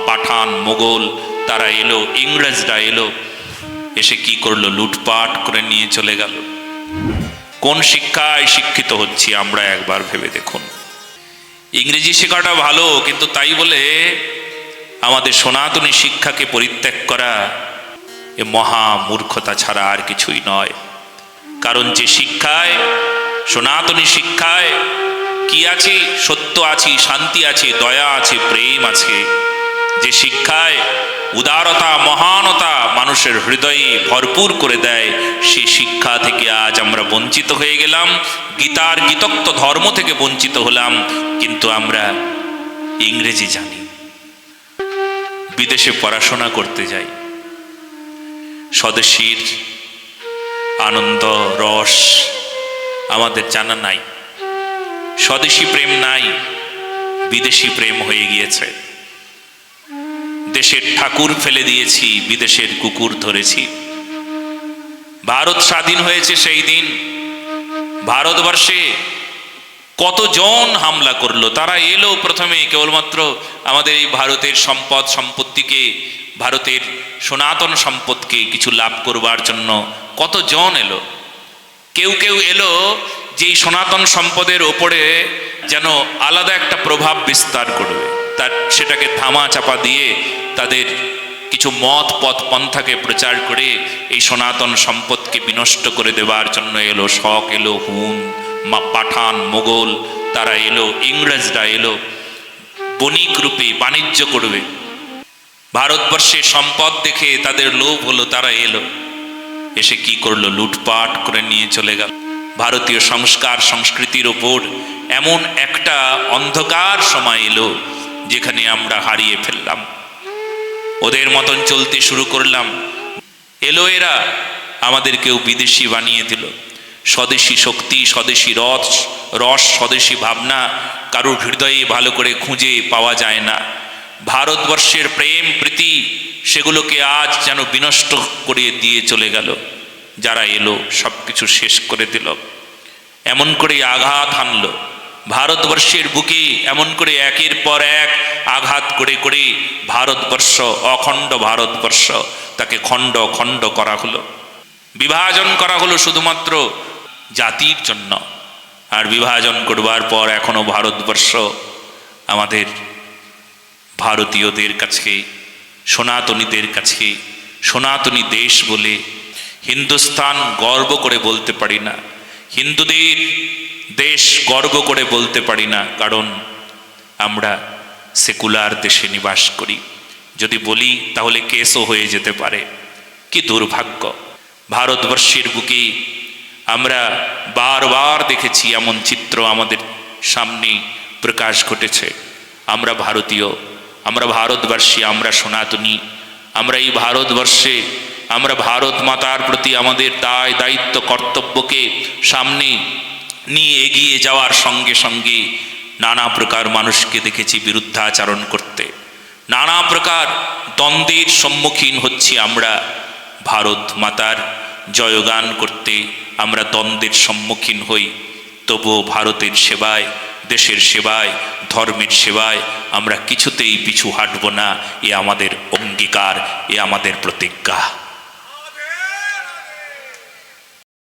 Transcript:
পাঠান মোগল তারা এলো, ইংরেজরা এলো, এসে কি করলো? লুটপাট করে নিয়ে চলে গেল। কোন শিক্ষায় শিক্ষিত হচ্ছি আমরা একবার ভেবে দেখুন। ইংরেজি শেখাটা ভালো, কিন্তু তাই বলে আমাদের সনাতনী শিক্ষাকে পরিত্যাগ করা এ মহা মূর্খতা ছাড়া আর কিছুই নয়। কারণ যে শিক্ষায়, সনাতনী শিক্ষায় কি আছে? সত্য আছে, শান্তি আছে, দয়া আছে, প্রেম আছে। যে শিক্ষায় উদারতা, মহানতা মানুষের হৃদয়ে ভরপুর করে দেয়, সে শিক্ষা থেকে আজ আমরা বঞ্চিত হয়ে গেলাম। গীতার গীতোক্ত ধর্ম থেকে বঞ্চিত হলাম, কিন্তু আমরা ইংরেজি জানি, বিদেশে পড়াশোনা করতে যাই, স্বদেশীর আনন্দ রস আমাদের জানা নাই, স্বদেশী প্রেম নাই, বিদেশি প্রেম হয়ে গিয়েছে। দেশের ঠাকুর ফেলে দিয়েছি, বিদেশের কুকুর ধরেছি। ভারত স্বাধীন হয়েছে সেই দিন, ভারতবর্ষে কতজন হামলা করলো? তারা এলো প্রথমে কেবলমাত্র আমাদের এই ভারতের সম্পদ সম্পত্তিকে, ভারতের সনাতন সম্পদকে কিছু লাভ করবার জন্য কতজন এলো। কেউ কেউ এলো যে সনাতন সম্পদের ওপরে যেন আলাদা একটা প্রভাব বিস্তার করবে, তার সেটাকে ধামা চাপা দিয়ে তাদের কিছু মত পথ পন্থাকে প্রচার করে এই সনাতন সম্পদকে বিনষ্ট করে দেবার জন্য এলো। শক এলো, হুন, পাঠান, মোগল তারা এলো, ইংরেজরা এলো, বণিক রূপে বাণিজ্য করবে। ভারতবর্ষে সম্পদ দেখে তাদের লোভ হলো, তারা এলো, এসে কি করলো? লুটপাট করে নিয়ে চলে গেল। ভারতীয় সংস্কার সংস্কৃতির ওপর এমন একটা অন্ধকার সময় এলো যেখানে আমরা হারিয়ে ফেললাম, ওদের মতন চলতে শুরু করলাম। এলো এরা, আমাদেরকেও বিদেশি বানিয়ে দিল। স্বদেশী শক্তি, স্বদেশী রস, স্বদেশী ভাবনা কারোর হৃদয়ে ভালো করে খুঁজে পাওয়া যায় না। ভারতবর্ষের প্রেম প্রীতি সেগুলোকে আজ যেন বিনষ্ট করে দিয়ে চলে গেল। যারা এলো সব কিছু শেষ করে দিল, এমন করে আঘাত হানলো ভারতবর্ষের বুকে, এমন করে একের পর এক আঘাত করে করে ভারতবর্ষ, অখণ্ড ভারতবর্ষ, তাকে খণ্ড খণ্ড করা হলো, বিভাজন করা হলো শুধুমাত্র জাতির জন্য। আর বিভাজন করবার পর এখনো ভারতবর্ষ আমাদের ভারতীয়দের কাছে, সনাতনীদের কাছে সনাতনী দেশ বলে হিন্দুস্তান গর্ব করে বলতে পারি না, হিন্দুদের দেশ গর্ব করে বলতে পারি না, কারণ আমরা সেকুলার দেশে নিবাস করি। যদি বলি তাহলে কেসও হয়ে যেতে পারে। কি দুর্ভাগ্য! ভারতবর্ষের বুকে আমরা বারবার দেখেছি এমন চিত্র আমাদের সামনে প্রকাশ ঘটেছে। আমরা ভারতীয়, আমরা ভারতবর্ষী, আমরা সনাতনী, আমরা এই ভারতবর্ষে আমরা ভারত মাতার প্রতি আমাদের দায় দায়িত্ব কর্তব্যকে সামনে নিয়ে এগিয়ে যাওয়ার সঙ্গে সঙ্গে নানা প্রকার মানুষকে দেখেছি বিরুদ্ধাচরণ করতে, নানা প্রকার দ্বন্দ্বের সম্মুখীন হচ্ছি আমরা। ভারত মাতার জয়গান করতে আমরা দ্বন্দ্বের সম্মুখীন হই, তবুও ভারতের সেবায়, দেশের সেবায়, ধর্মের সেবায় আমরা কিছুতেই পিছু হাঁটব না। এ আমাদের অঙ্গীকার, এ আমাদের প্রতিজ্ঞা।